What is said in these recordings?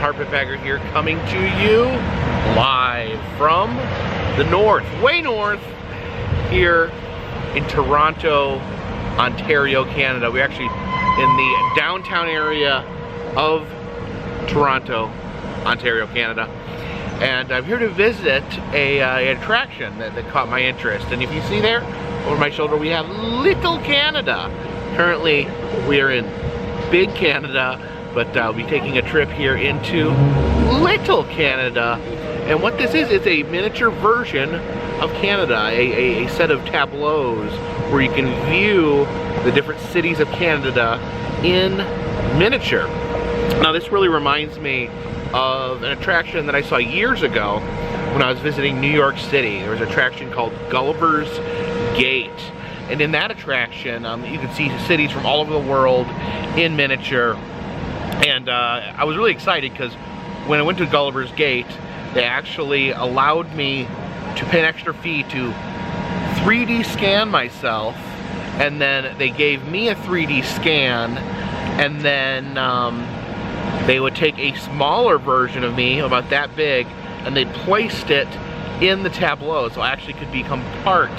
Carpetbagger here, coming to you live from the north, way north, here in Toronto, Ontario, Canada. We're actually in the downtown area of Toronto, Ontario, Canada. And I'm here to visit an attraction that caught my interest. And if you see there, over my shoulder, we have Little Canada. Currently, we are in Big Canada, but I'll be taking a trip here into Little Canada. And what this is, it's a miniature version of Canada, a set of tableaus where you can view the different cities of Canada in miniature. Now, this really reminds me of an attraction that I saw years ago when I was visiting New York City. There was an attraction called Gulliver's Gate. And in that attraction, you can see cities from all over the world in miniature. And I was really excited because when I went to Gulliver's Gate, they actually allowed me to pay an extra fee to 3D scan myself. And then they gave me a 3D scan, and then they would take a smaller version of me, about that big, and they placed it in the tableau, so I actually could become part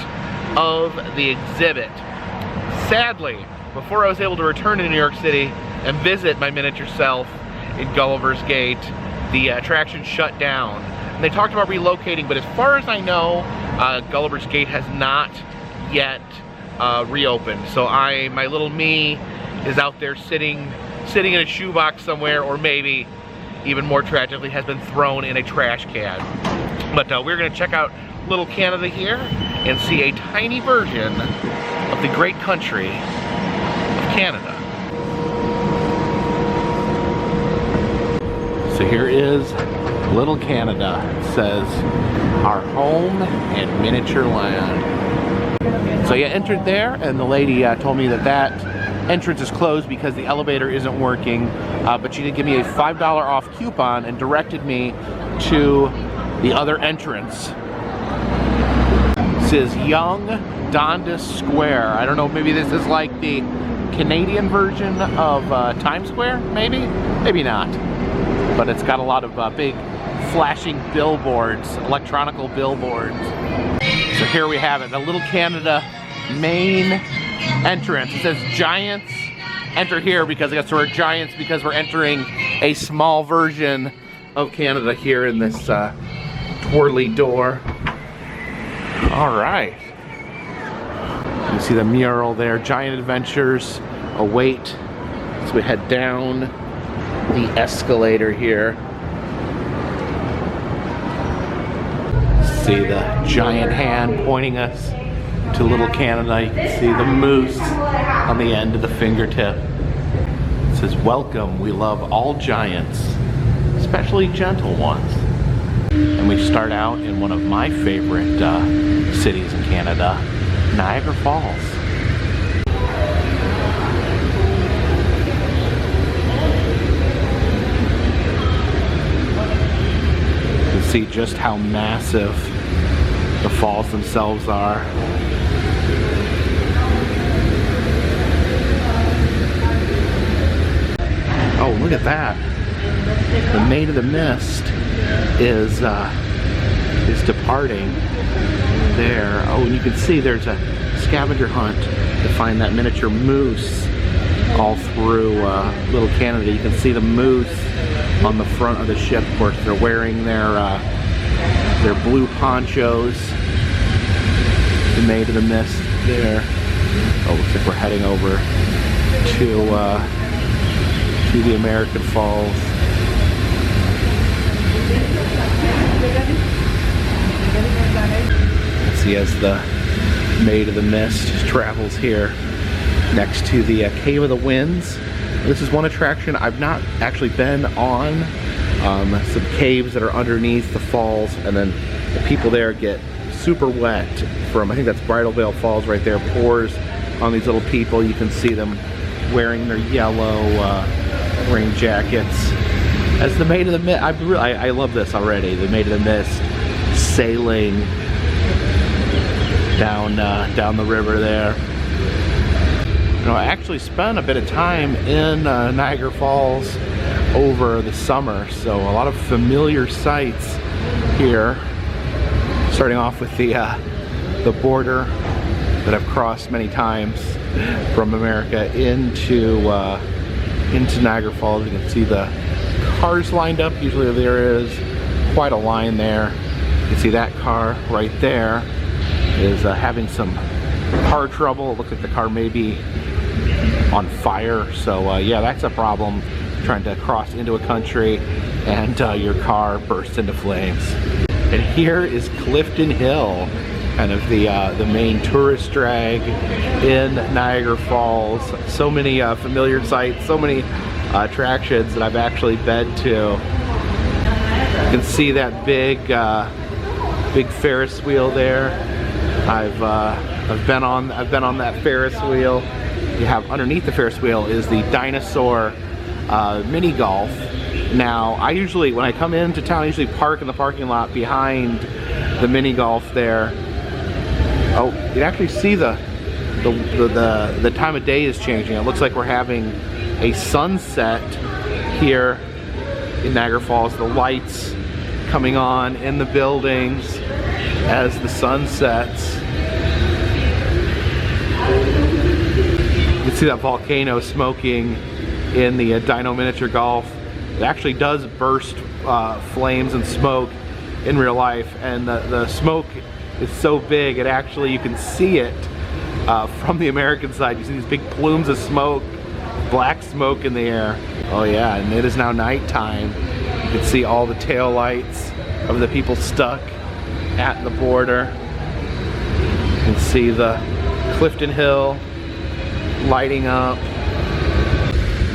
of the exhibit. Sadly, before I was able to return to New York City and visit my miniature self in Gulliver's Gate, the attraction shut down. And they talked about relocating, but as far as I know, Gulliver's Gate has not yet reopened. So my little me is out there sitting in a shoebox somewhere, or maybe even more tragically has been thrown in a trash can. But we're gonna check out Little Canada here and see a tiny version of the great country of Canada. So here is Little Canada. It says, our home and miniature land. So you entered there, and the lady told me that entrance is closed because the elevator isn't working, but she did give me a $5 off coupon and directed me to the other entrance. This is Young Dundas Square. I don't know, maybe this is like the Canadian version of Times Square, maybe? Maybe not. But it's got a lot of big flashing billboards, electronical billboards. So here we have it, the Little Canada main entrance. It says Giants enter here, because I guess we're giants because we're entering a small version of Canada here in this twirly door. All right. You see the mural there, Giant Adventures await. So we head down the escalator here. See the giant hand pointing us to Little Canada. You can see the moose on the end of the fingertip. It says, welcome, we love all giants, especially gentle ones. And we start out in one of my favorite cities in Canada, Niagara Falls. You can see just how massive the falls themselves are. Oh, look at that. The Maid of the Mist is departing there. Oh, and you can see there's a scavenger hunt to find that miniature moose all through Little Canada. You can see the moose on the front of the ship. Of course, they're wearing their blue ponchos. The Maid of the Mist there. Oh, looks like we're heading over to the American Falls. See, as the Maid of the Mist travels here next to the Cave of the Winds. This is one attraction I've not actually been on. Some caves that are underneath the falls, and then the people there get super wet from, I think that's Bridal Veil Falls right there, pours on these little people. You can see them wearing their yellow rain jackets. As the Maid of the Mist, I love this already. The Maid of the Mist sailing down the river there. You know, I actually spent a bit of time in Niagara Falls over the summer, so a lot of familiar sights here. Starting off with the border that I've crossed many times from America into Niagara Falls. You can see the cars lined up. Usually there is quite a line there. You can see that car right there is having some car trouble. It looks like the car may be on fire. So yeah, that's a problem, trying to cross into a country and your car bursts into flames. And here is Clifton Hill, kind of the main tourist drag in Niagara Falls. So many familiar sights, so many attractions that I've actually been to. You can see that big Ferris wheel there. I've been on that Ferris wheel. You have underneath the Ferris wheel is the dinosaur mini golf. Now, I usually, when I come into town, I usually park in the parking lot behind the mini golf there. Oh, you can actually see the time of day is changing. It looks like we're having a sunset here in Niagara Falls. The lights coming on in the buildings as the sun sets. You can see that volcano smoking in the Dino Miniature Golf. It actually does burst flames and smoke in real life, and the smoke is so big it actually, you can see it from the American side. You see these big plumes of smoke, black smoke in the air. Oh yeah, and it is now nighttime. You can see all the tail lights of the people stuck at the border. You can see the Clifton Hill lighting up.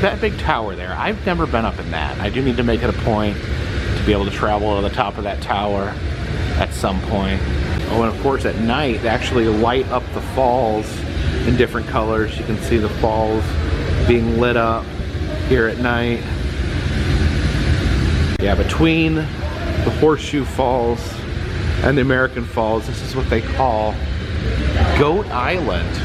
That big tower there, I've never been up in that. I do need to make it a point to be able to travel to the top of that tower at some point. Oh, and of course at night, they actually light up the falls in different colors. You can see the falls being lit up here at night. Yeah, between the Horseshoe Falls and the American Falls, this is what they call Goat Island.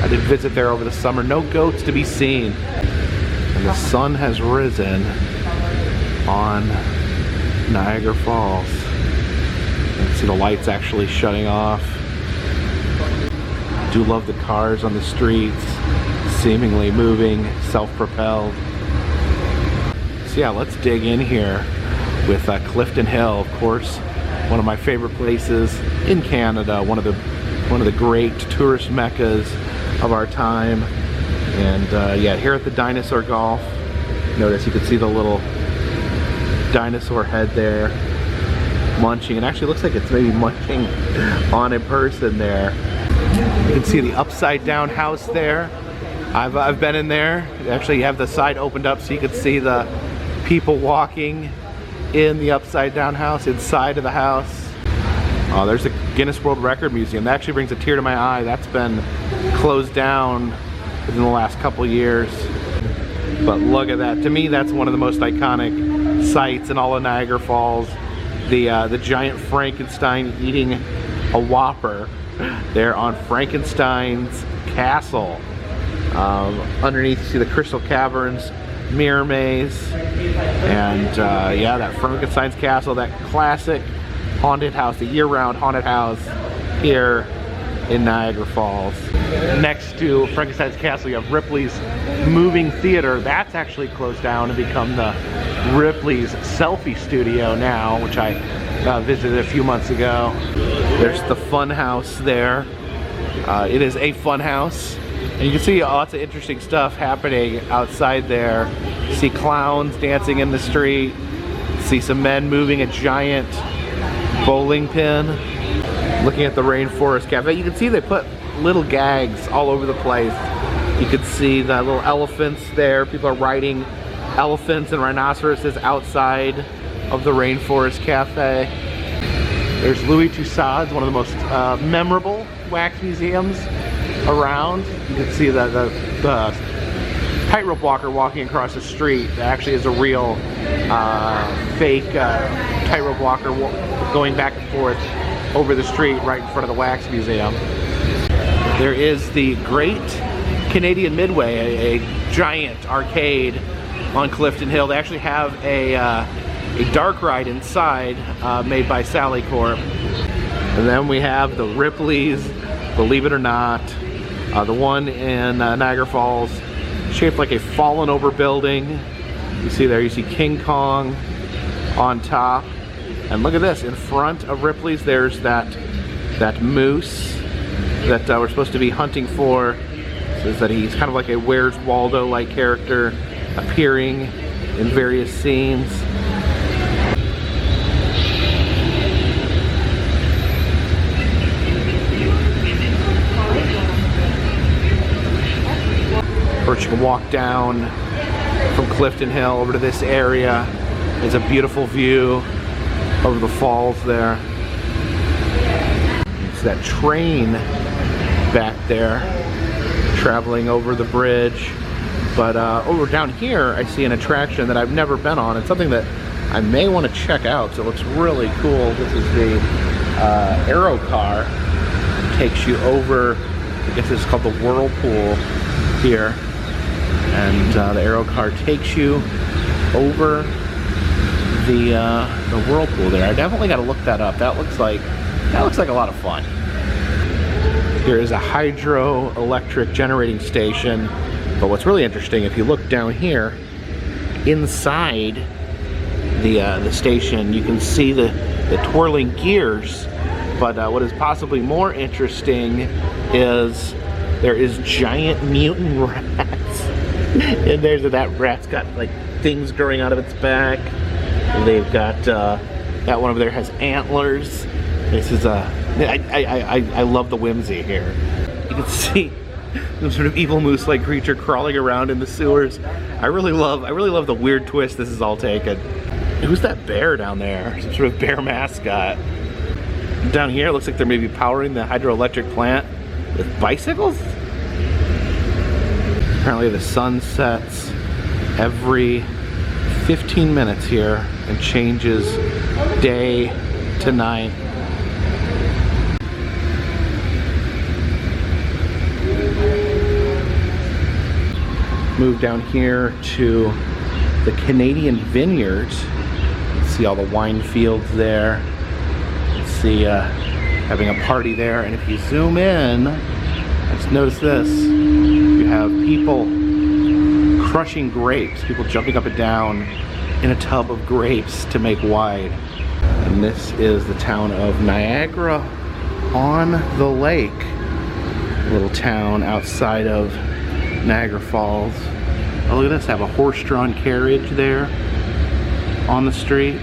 I did visit there over the summer. No goats to be seen. And the sun has risen on Niagara Falls. You can see the lights actually shutting off. I do love the cars on the streets, seemingly moving, self-propelled. So yeah, let's dig in here with Clifton Hill, of course, one of my favorite places in Canada, one of the great tourist meccas of our time. And yeah, here at the Dinosaur Golf, notice you can see the little dinosaur head there munching. It actually looks like it's maybe munching on a person there. You can see the upside down house there. I've been in there. Actually, you have the side opened up so you can see the people walking in the upside down house, inside of the house. Oh, there's the Guinness World Record Museum. That actually brings a tear to my eye. That's been closed down within the last couple years. But look at that. To me, that's one of the most iconic sights in all of Niagara Falls. The giant Frankenstein eating a Whopper there on Frankenstein's castle. Underneath, you see the Crystal Caverns mirror maze. And yeah, that Frankenstein's castle, that classic haunted house, the year-round haunted house here in Niagara Falls. Next to Frankenstein's castle, you have Ripley's Moving Theater. That's actually closed down and become the Ripley's Selfie Studio now, which I visited a few months ago. There's the Fun House there. It is a fun house, and you can see lots of interesting stuff happening outside there. You see clowns dancing in the street. You see some men moving a giant bowling pin. Looking at the Rainforest Cafe, you can see they put little gags all over the place. You can see the little elephants there. People are riding elephants and rhinoceroses outside of the Rainforest Cafe. There's Louis Tussauds, one of the most memorable wax museums around. You can see the tightrope walker walking across the street. That actually is a real fake tightrope walker going back and forth over the street right in front of the Wax Museum. There is the Great Canadian Midway, a giant arcade on Clifton Hill. They actually have a dark ride inside made by Sally Corp. And then we have the Ripley's, believe it or not, the one in Niagara Falls, shaped like a fallen over building. You see there, you see King Kong on top. And look at this, in front of Ripley's, there's that moose that we're supposed to be hunting for. It says that he's kind of like a Where's Waldo-like character, appearing in various scenes. Or you can walk down from Clifton Hill over to this area. It's a beautiful view over the falls there. It's that train back there traveling over the bridge. But over down here, I see an attraction that I've never been on. It's something that I may want to check out. So it looks really cool. This is the Aero Car. It takes you over, I guess it's called the Whirlpool here. And the Aero Car takes you over the Whirlpool there. I definitely got to look that up. That looks like a lot of fun. Here is a hydroelectric generating station. But what's really interesting, if you look down here, inside the station, you can see the twirling gears. But what is possibly more interesting is there is giant mutant rats. And there's that rat's got like things growing out of its back. They've got that one over there has antlers. This is I love the whimsy here. You can see some sort of evil moose-like creature crawling around in the sewers. I really love the weird twist this is all taken. Who's that bear down there? Some sort of bear mascot. Down here, it looks like they're maybe powering the hydroelectric plant with bicycles. Apparently the sun sets every 15 minutes here and changes day to night. Move down here to the Canadian vineyards. See all the wine fields there. See having a party there. And if you zoom in, just notice this. You have people crushing grapes, people jumping up and down in a tub of grapes to make wine. And this is the town of Niagara on the Lake. A little town outside of Niagara Falls. Oh, look at this, have a horse-drawn carriage there on the street.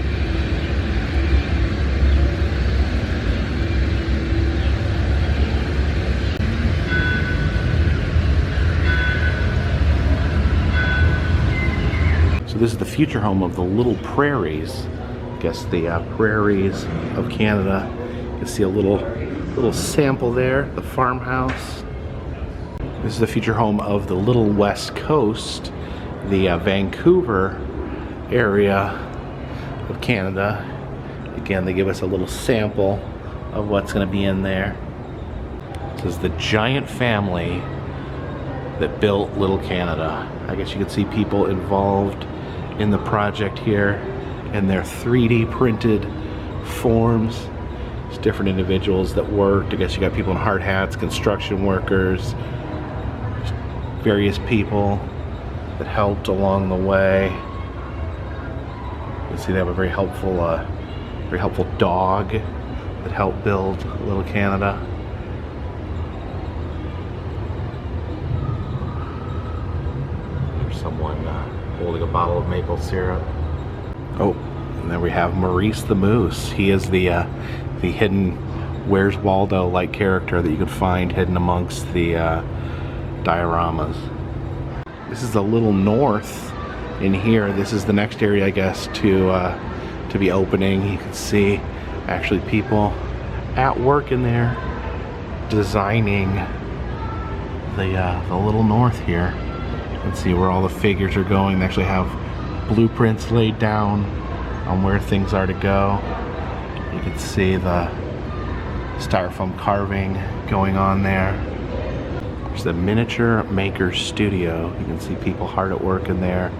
So this is the future home of the Little Prairies. I guess the prairies of Canada. You can see a little sample there, the farmhouse. This is the future home of the Little West Coast, the Vancouver area of Canada. Again, they give us a little sample of what's going to be in there. This is the giant family that built Little Canada. I guess you can see people involved in the project here in their 3D printed forms. There's different individuals that worked. I guess you got people in hard hats, construction workers, various people that helped along the way. You can see they have a very helpful dog that helped build Little Canada. There's someone holding a bottle of maple syrup. Oh, and then we have Maurice the Moose. He is the hidden Where's Waldo-like character that you could find hidden amongst the dioramas. This is a little north in here. This is the next area, I guess, to be opening. You can see actually people at work in there designing the little north here. You can see where all the figures are going. They actually have blueprints laid down on where things are to go. You can see the styrofoam carving going on there. There's the Miniature Maker Studio. You can see people hard at work in there.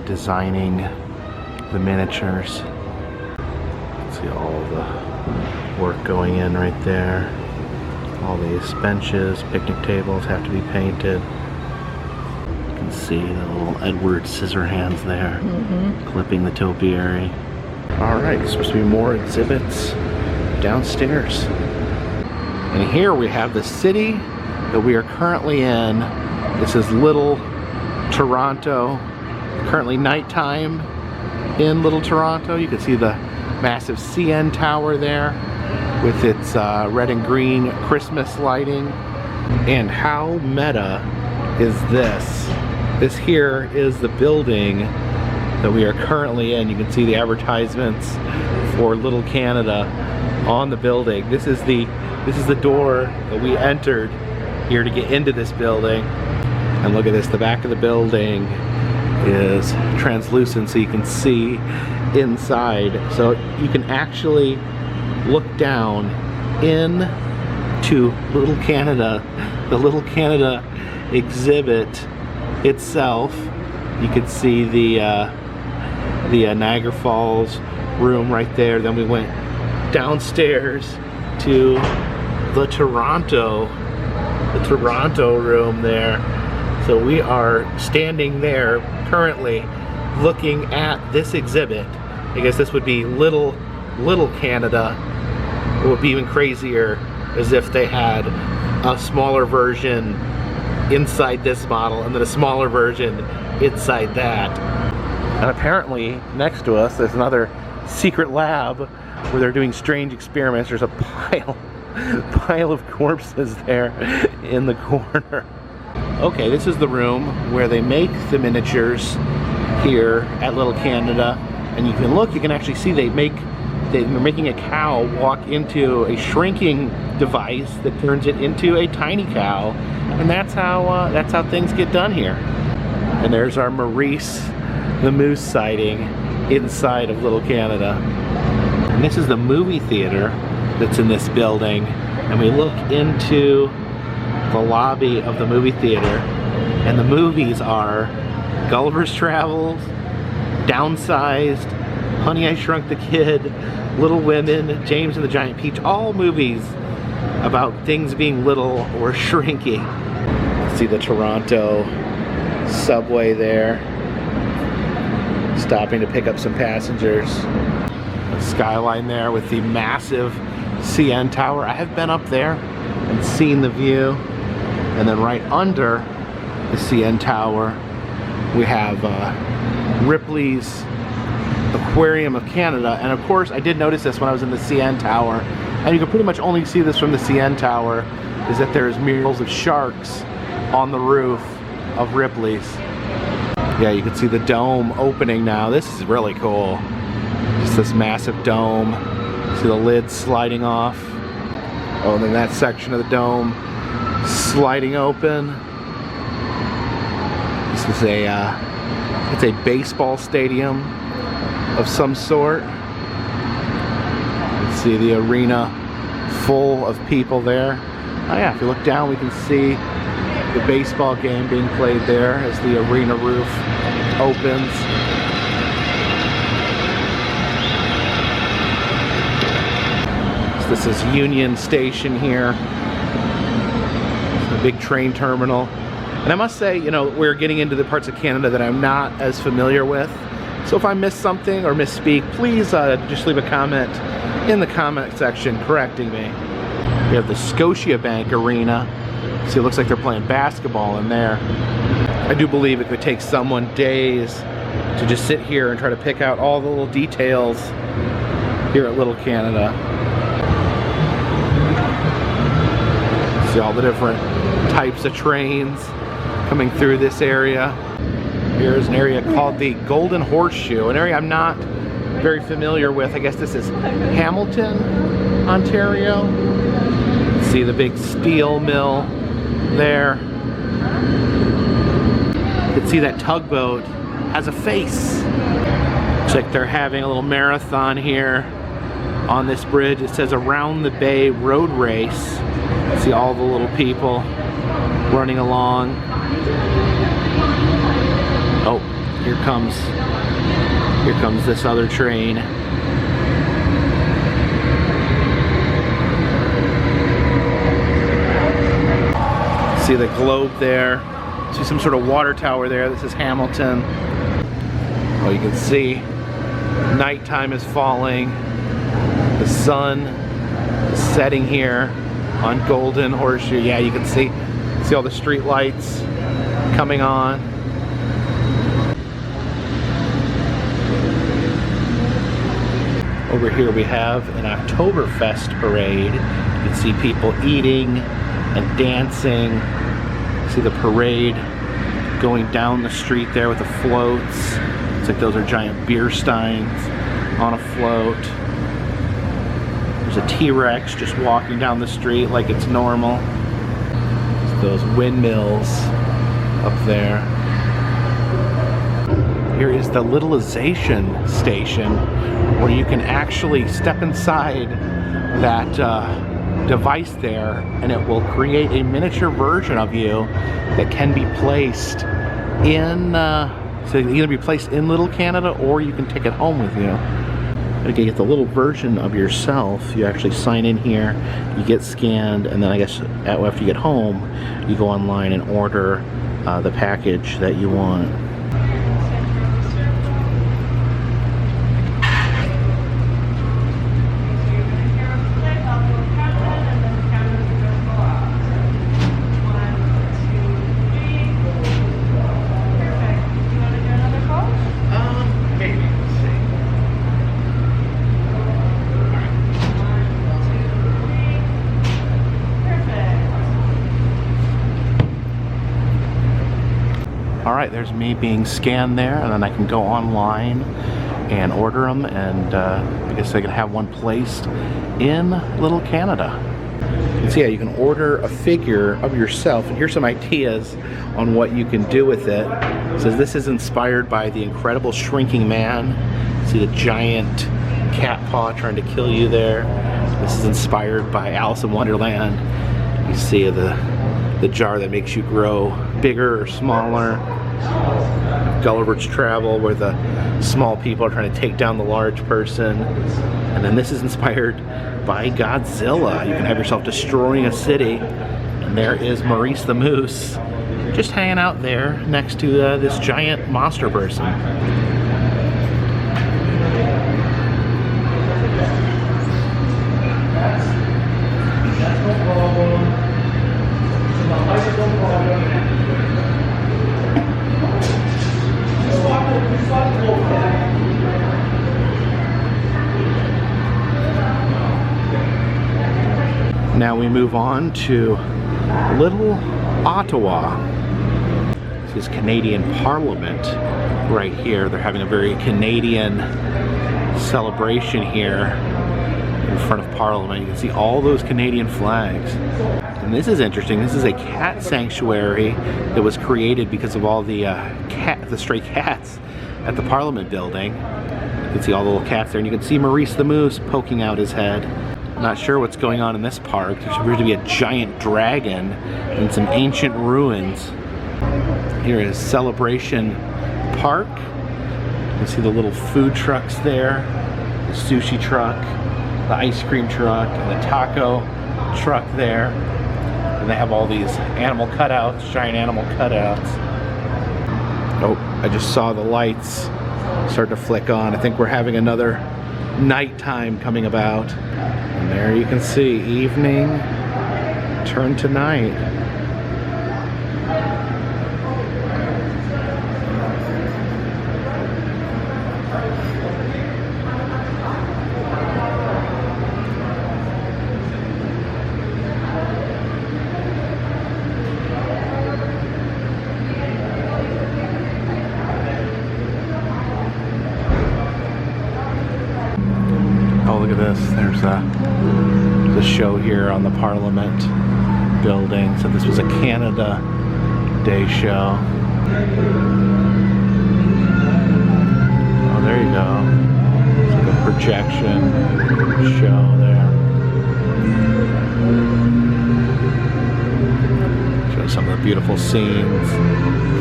designing the miniatures. See all the work going in right there. All these benches, picnic tables have to be painted. You can see the little Edward Scissorhands there, clipping the topiary. All right, there's supposed to be more exhibits downstairs. And here we have the city that we are currently in. This is Little Toronto. Currently nighttime in Little Toronto. You can see the massive CN Tower there with its red and green Christmas lighting. And how meta is this? This here is the building that we are currently in. You can see the advertisements for Little Canada on the building. This is the door that we entered here to get into this building. And look at this, the back of the building is translucent so you can see inside. So you can actually look down into Little Canada, the Little Canada exhibit itself. You can see the Niagara Falls room right there. Then we went downstairs to the Toronto room there. So we are standing there currently looking at this exhibit. I guess this would be Little Canada. It would be even crazier as if they had a smaller version inside this model and then a smaller version inside that. And apparently next to us there's another secret lab where they're doing strange experiments. There's a pile of corpses there in the corner. Okay, this is the room where they make the miniatures here at Little Canada. And you can look, you can actually see they're making a cow walk into a shrinking device that turns it into a tiny cow. And that's how things get done here. And there's our Maurice the Moose sighting inside of Little Canada. And this is the movie theater that's in this building. And we look into the lobby of the movie theater, and the movies are Gulliver's Travels, Downsized, Honey, I Shrunk the Kid, Little Women, James and the Giant Peach, all movies about things being little or shrinking. See the Toronto subway there, stopping to pick up some passengers. The skyline there with the massive CN Tower. I have been up there and seen the view. And then right under the CN Tower, we have Ripley's Aquarium of Canada. And of course, I did notice this when I was in the CN Tower. And you can pretty much only see this from the CN Tower, is that there's murals of sharks on the roof of Ripley's. Yeah, you can see the dome opening now. This is really cool. Just this massive dome. See the lid sliding off. Oh, and then that section of the dome sliding open. This is it's a baseball stadium of some sort. You can see the arena full of people there. Oh yeah, if you look down, we can see the baseball game being played there as the arena roof opens. So this is Union Station here. Big train terminal. And I must say, you know, we're getting into the parts of Canada that I'm not as familiar with. So if I miss something or misspeak, please just leave a comment in the comment section correcting me. We have the Scotiabank Arena. See, it looks like they're playing basketball in there. I do believe it could take someone days to just sit here and try to pick out all the little details here at Little Canada. See all the different types of trains coming through this area. Here's an area called the Golden Horseshoe, an area I'm not very familiar with. I guess this is Hamilton, Ontario. See the big steel mill there. You can see that tugboat has a face. Looks like they're having a little marathon here on this bridge. It says Around the Bay Road Race. See all the little people running along. Oh, here comes this other train. See the globe there. See some sort of water tower there. This is Hamilton. Oh, you can see nighttime is falling. The sun is setting here on Golden Horseshoe. Yeah, you can see all the street lights coming on. Over here we have an Oktoberfest parade. You can see people eating and dancing. See the parade going down the street there with the floats. It's like those are giant beer steins on a float. There's a T-Rex just walking down the street like it's normal. There's those windmills up there. Here is the Littleization station where you can actually step inside that device there and it will create a miniature version of you that can be placed in so it can either be placed in Little Canada or you can take it home with you. You can get the little version of yourself. You actually sign in here, you get scanned, and then I guess after you get home you go online and order the package that you want. Alright, there's me being scanned there, and then I can go online and order them, and I guess I can have one placed in Little Canada. And so yeah, you can order a figure of yourself, and here's some ideas on what you can do with it. It says this is inspired by The Incredible Shrinking Man. See the giant cat paw trying to kill you there. This is inspired by Alice in Wonderland. You see the jar that makes you grow bigger or smaller. Gulliver's Travel, where the small people are trying to take down the large person. And then this is inspired by Godzilla. You can have yourself destroying a city. And there is Maurice the Moose just hanging out there next to this giant monster person. Now we move on to Little Ottawa. This is Canadian Parliament right here. They're having a very Canadian celebration here in front of Parliament. You can see all those Canadian flags. And this is interesting. This is a cat sanctuary that was created because of all the stray cats at the Parliament building. You can see all the little cats there, and you can see Maurice the Moose poking out his head. Not sure what's going on in this park. There's appears to be a giant dragon and some ancient ruins. Here is Celebration Park. You can see the little food trucks there, the sushi truck, the ice cream truck, and the taco truck there. And they have all these animal cutouts, giant animal cutouts. Oh, I just saw the lights start to flick on. I think we're having another nighttime coming about. And there you can see evening turn to night. Oh, look at this. There's the show here on the Parliament building. So this was a Canada Day show. Oh, there you go. It's like a projection show there. Show some of the beautiful scenes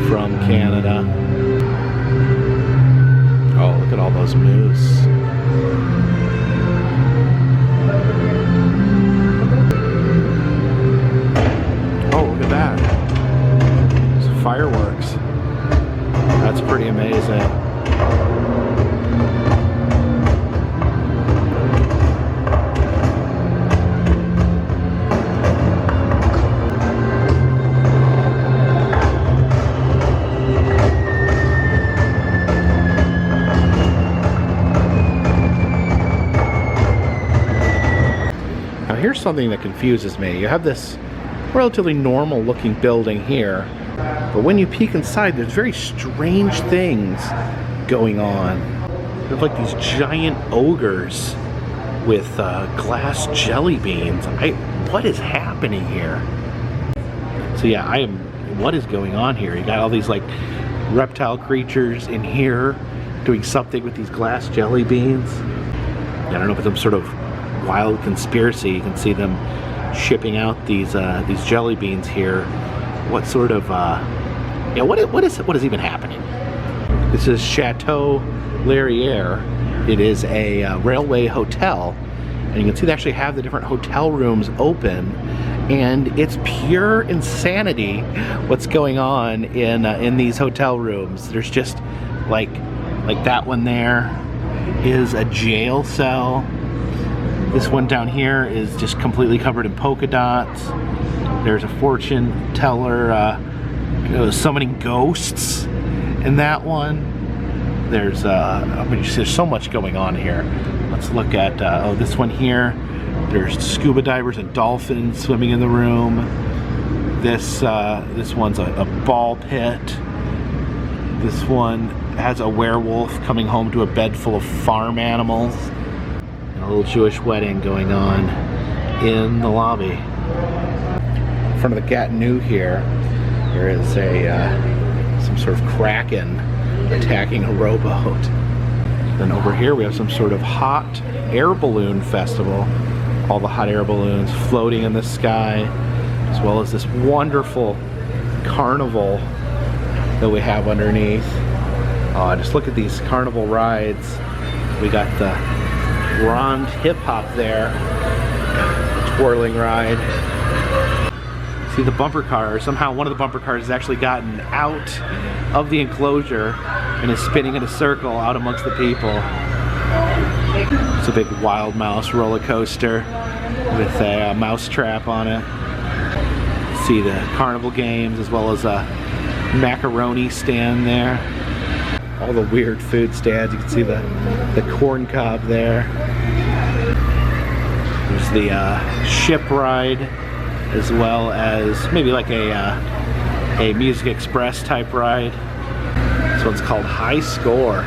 from Canada. those moose. Oh, look at that. Some fireworks. That's pretty amazing. Here's something that confuses me. You have this relatively normal looking building here, but when you peek inside, there's very strange things going on. There's like these giant ogres with glass jelly beans. What is happening here? So yeah, what is going on here? You got all these like reptile creatures in here doing something with these glass jelly beans. I don't know if it's some sort of wild conspiracy. You can see them shipping out these jelly beans here. What sort of yeah, what is even happening? This is Chateau Larrière. It is a railway hotel, and you can see they actually have the different hotel rooms open, and it's pure insanity what's going on in these hotel rooms. There's just like that one there is a jail cell. This one down here is just completely covered in polka dots. There's a fortune teller summoning ghosts in that one. There's so much going on here. Let's look at this one here. There's scuba divers and dolphins swimming in the room. This one's a ball pit. This one has a werewolf coming home to a bed full of farm animals. A little Jewish wedding going on in the lobby. In front of the Gatineau here, there is some sort of kraken attacking a rowboat. Then over here we have some sort of hot air balloon festival. All the hot air balloons floating in the sky, as well as this wonderful carnival that we have underneath. Just look at these carnival rides. We got the Grand Hip Hop there, twirling ride. See the bumper car, somehow one of the bumper cars has actually gotten out of the enclosure and is spinning in a circle out amongst the people. It's a big Wild Mouse roller coaster with a mouse trap on it. See the carnival games as well as a macaroni stand there. All the weird food stands. You can see the corn cob there. There's the ship ride, as well as maybe like a Music Express type ride. This one's called High Score.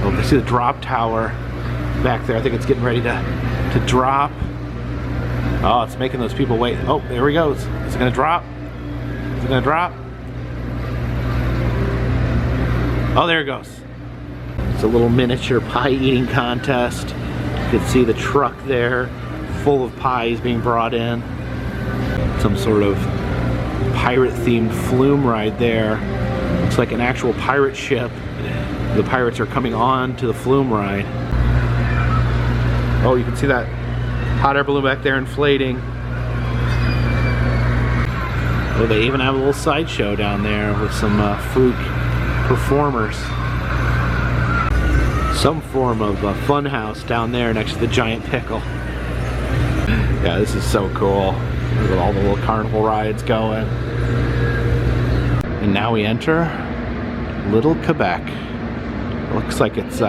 Oh, you see the drop tower back there. I think it's getting ready to drop. Oh, it's making those people wait. Oh, there he goes. Is it gonna drop? Is it gonna drop? Oh, there it goes. It's a little miniature pie eating contest. You can see the truck there full of pies being brought in. Some sort of pirate themed flume ride there. Looks like an actual pirate ship. The pirates are coming on to the flume ride. Oh, you can see that hot air balloon back there inflating. Oh, they even have a little sideshow down there with some fruit performers. Some form of fun house down there next to the giant pickle. Yeah, this is so cool. Look at all the little carnival rides going. And now we enter Little Quebec. Looks like it's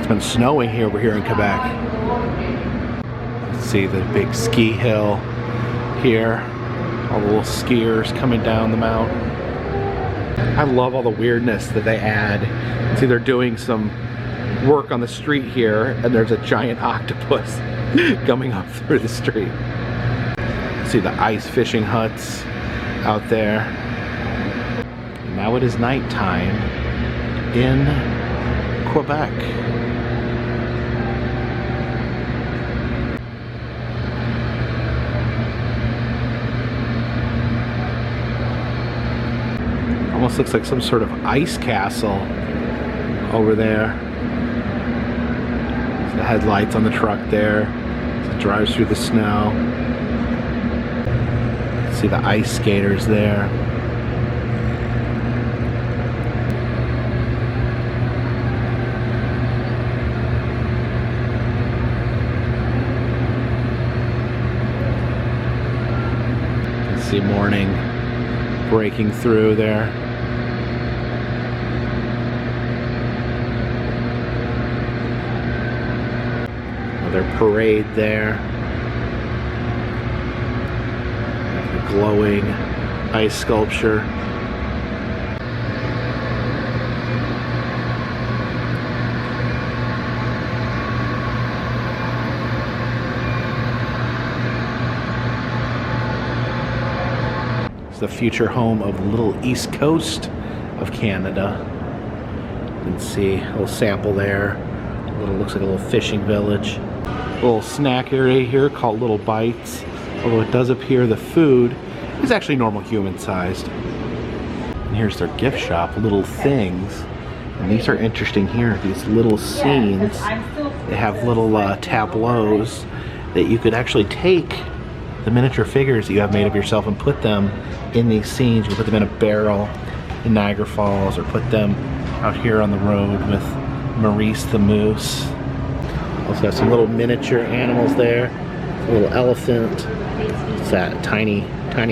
been snowing here over here in Quebec. Let's see the big ski hill here. All the little skiers coming down the mountain. I love all the weirdness that they add. See, they're doing some work on the street here, and there's a giant octopus coming up through the street. See the ice fishing huts out there. And now it is nighttime in Quebec. Almost looks like some sort of ice castle over there. There's the headlights on the truck there. As it drives through the snow. See the ice skaters there. You can see morning breaking through there. Another parade there. Glowing ice sculpture. It's the future home of the little east coast of Canada. You can see a little sample there. Looks like a little fishing village. A little snack area here called Little Bites. Although it does appear the food is actually normal human sized. And here's their gift shop, Little Things. And these are interesting here, these little scenes. They have little tableaus that you could actually take the miniature figures that you have made of yourself and put them in these scenes. You put them in a barrel in Niagara Falls, or put them out here on the road with Maurice the Moose. Also have some little miniature animals there. A little elephant. It's that tiny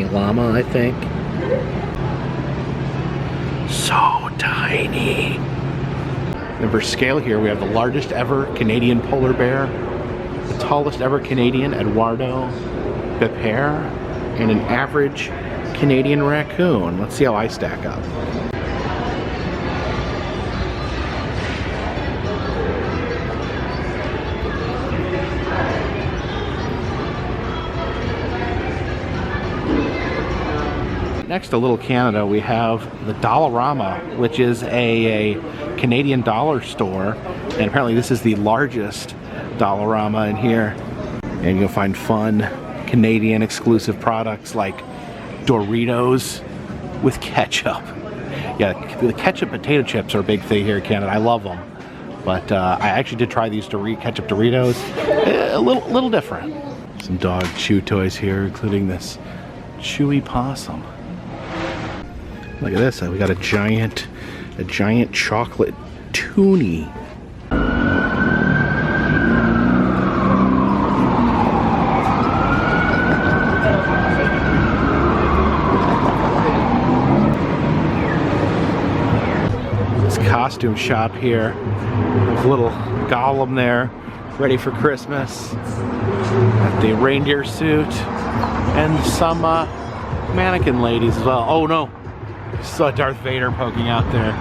llama, I think. So tiny. And for scale here, we have the largest ever Canadian polar bear, the tallest ever Canadian Eduardo Beper, and an average Canadian raccoon. Let's see how I stack up. Next to Little Canada, we have the Dollarama, which is a Canadian dollar store, and apparently this is the largest Dollarama in here. And you'll find fun Canadian exclusive products like Doritos with ketchup. Yeah, the ketchup potato chips are a big thing here in Canada. I love them, but I actually did try these ketchup Doritos. A little different. Some dog chew toys here, including this chewy possum. Look at this, we got a giant chocolate toonie. This costume shop here, with a little golem there, ready for Christmas. Got the reindeer suit, and some mannequin ladies as well. Oh no! Saw Darth Vader poking out there.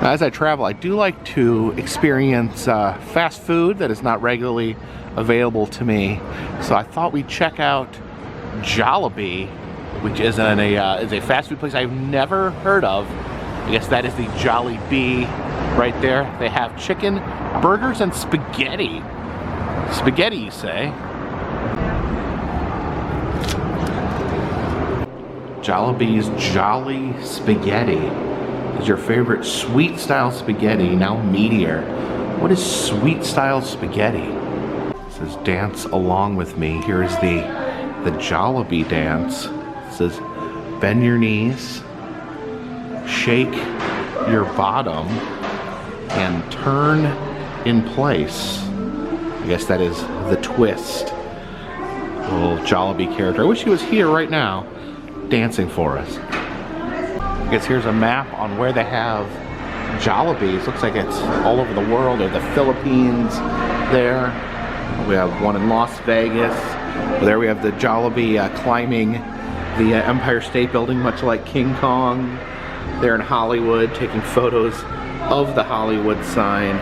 As I travel, I do like to experience fast food that is not regularly available to me. So I thought we'd check out Jollibee, which is a fast food place I've never heard of. I guess that is the Jollibee right there. They have chicken, burgers, and spaghetti. Spaghetti, you say? Jollibee's Jolly Spaghetti is your favorite sweet style spaghetti, now meatier. What is sweet style spaghetti? It says dance along with me. Here is the Jollibee dance. It says bend your knees, shake your bottom, and turn in place. I guess that is the twist. The little Jollibee character. I wish he was here right now, dancing for us. I guess here's a map on where they have Jollibees. Looks like it's all over the world. There's the Philippines there. We have one in Las Vegas. There we have the Jollibee climbing the Empire State Building, much like King Kong. They're in Hollywood, taking photos of the Hollywood sign.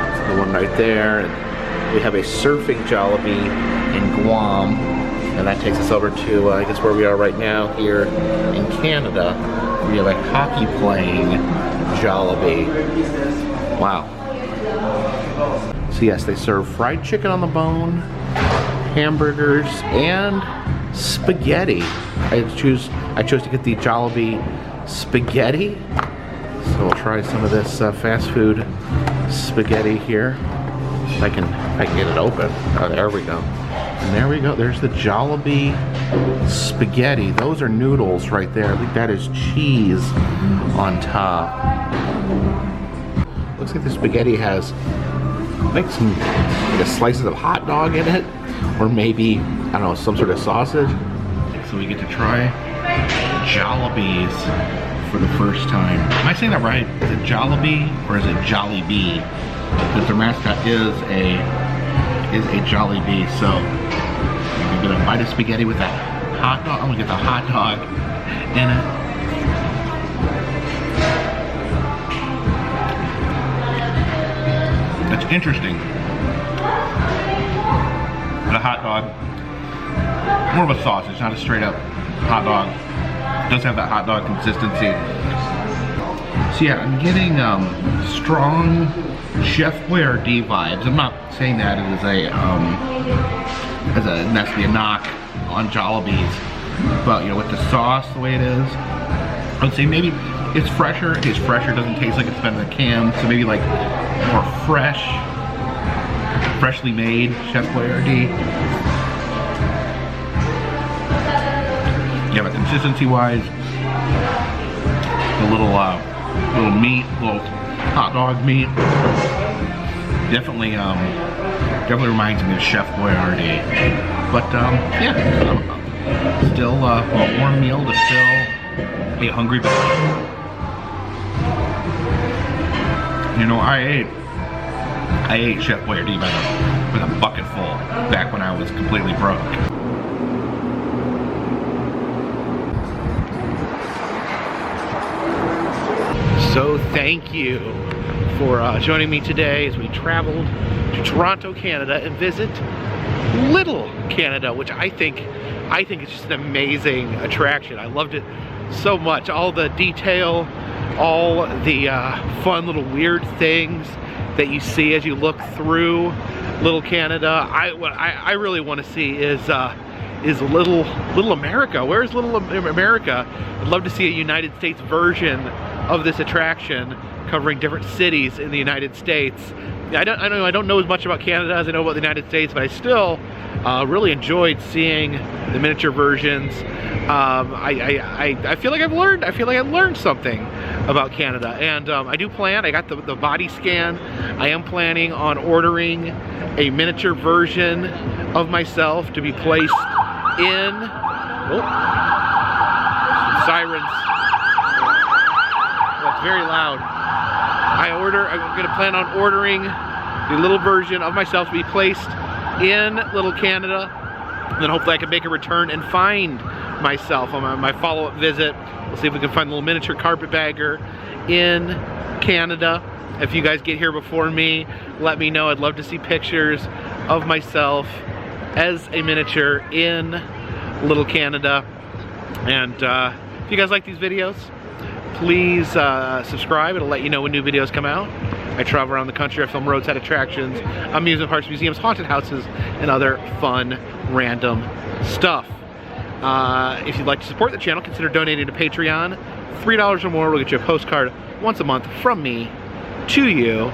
That's the one right there. And we have a surfing Jollibee in Guam. And that takes us over to, I guess, where we are right now here in Canada. We have a hockey playing Jollibee. Wow. So yes, they serve fried chicken on the bone, hamburgers, and spaghetti. I chose to get the Jollibee spaghetti. So we'll try some of this fast food spaghetti here. If I can get it open. Oh, there we go. And there we go. There's the Jollibee spaghetti. Those are noodles right there. I think that is cheese on top. Looks like the spaghetti has like some slices of hot dog in it, or maybe, I don't know, some sort of sausage. So we get to try Jollibees for the first time. Am I saying that right? Is it Jollibee or is it Jollibee? Because their mascot is a Jollibee. So I'm gonna bite a spaghetti with that hot dog. I'm gonna get the hot dog in it. That's interesting. The hot dog, more of a sausage, not a straight up hot dog. It does have that hot dog consistency. So yeah, I'm getting strong Chef Boyardee vibes. I'm not saying that as a necessarily a knock on Jollibees, but you know, with the sauce the way it is, I would say maybe it's fresher. It tastes fresher. It doesn't taste like it's been in a can. So maybe like more freshly made Chef Boyardee. Yeah, but consistency-wise, the little meat, little hot dog meat, definitely reminds me of Chef Boyardee. But yeah, still a warm meal to fill a hungry belly. You know, I ate Chef Boyardee with a bucket full back when I was completely broke. So thank you for joining me today as we traveled to Toronto, Canada, and visit Little Canada, which I think is just an amazing attraction. I loved it so much. All the detail, all the fun little weird things that you see as you look through Little Canada. What I really want to see is Little America. Where's Little America? I'd love to see a United States version of this attraction covering different cities in the United States. I don't know as much about Canada as I know about the United States, but I still really enjoyed seeing the miniature versions. I feel like I've learned something about Canada, and I do plan. I got the body scan. I am planning on ordering a miniature version of myself to be placed in. Oh, sirens. That's very loud. I'm gonna plan on ordering the little version of myself to be placed in Little Canada, and then hopefully I can make a return and find myself on my follow-up visit. We'll see if we can find a little miniature Carpetbagger in Canada. If you guys get here before me, let me know. I'd love to see pictures of myself as a miniature in Little Canada. And if you guys like these videos, please subscribe. It'll let you know when new videos come out. I travel around the country. I film roadside attractions, amusement parks, museums, haunted houses, and other fun, random stuff. If you'd like to support the channel, consider donating to Patreon. $3 or more will get you a postcard once a month from me to you.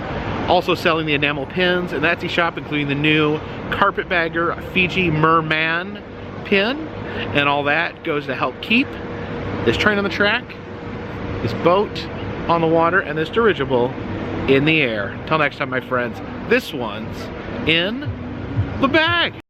Also selling the enamel pins in the Etsy shop, including the new Carpetbagger Fiji Merman pin. And all that goes to help keep this train on the track, this boat on the water, and this dirigible in the air. Until next time, my friends, this one's in the bag.